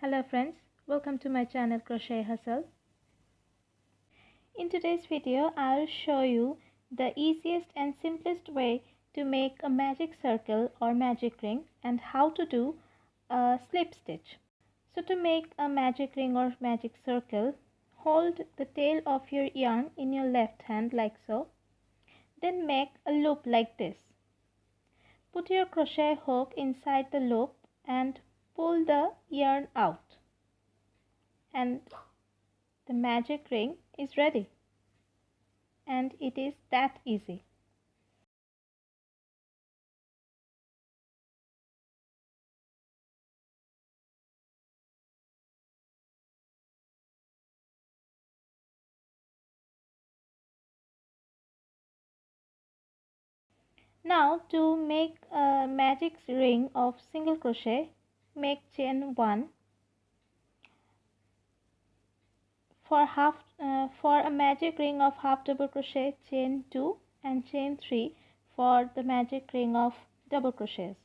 Hello friends, welcome to my channel Crochet Hustle. In today's video, I'll show you the easiest and simplest way to make a magic circle or magic ring and how to do a slip stitch. So to make a magic ring or magic circle, hold the tail of your yarn in your left hand like so. Then make a loop like this. Put your crochet hook inside the loop and pull the yarn out. And the magic ring is ready. And it is that easy. Now to make a magic ring of single crochet, make chain 1. For a magic ring of half double crochet, chain 2 and chain 3 for the magic ring of double crochets.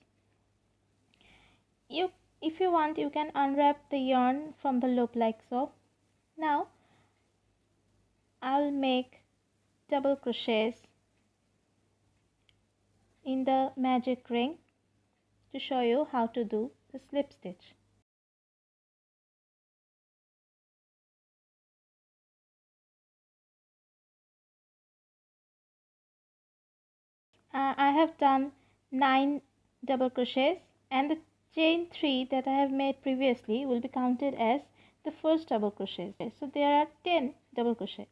If you want, you can unwrap the yarn from the loop like so. Now I'll make double crochets in the magic ring to show you how to do the slip stitch. I have done 9 double crochets, and the chain 3 that I have made previously will be counted as the first double crochet. So there are 10 double crochet.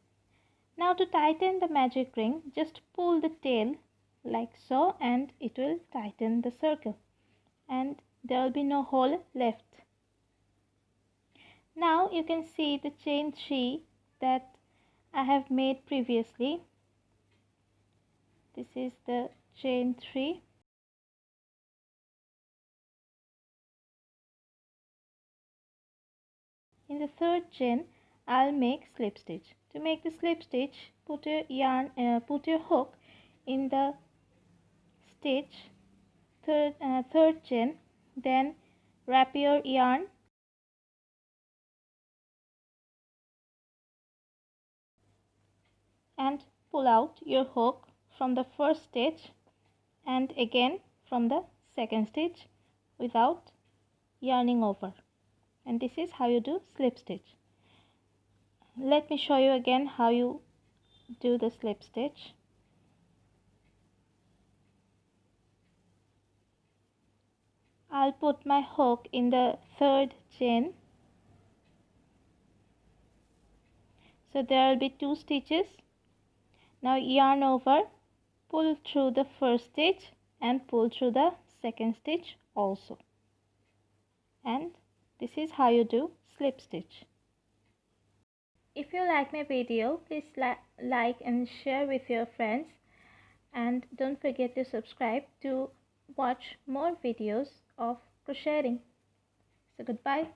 Now to tighten the magic ring, just pull the tail like so and it will tighten the circle and there will be no hole left. Now you can see the chain 3 that I have made previously. This is the chain 3. In the third chain, I'll make slip stitch. To make the slip stitch, put your hook in the stitch third chain, then wrap your yarn and pull out your hook from the first stitch and again from the second stitch without yarning over. And this is how you do slip stitch. Let me show you again how you do the slip stitch. I'll put my hook in the third chain. So there will be 2 stitches. Now yarn over, pull through the first stitch and pull through the second stitch also. And this is how you do slip stitch. If you like my video, please like and share with your friends, and don't forget to subscribe to watch more videos of crocheting. So goodbye.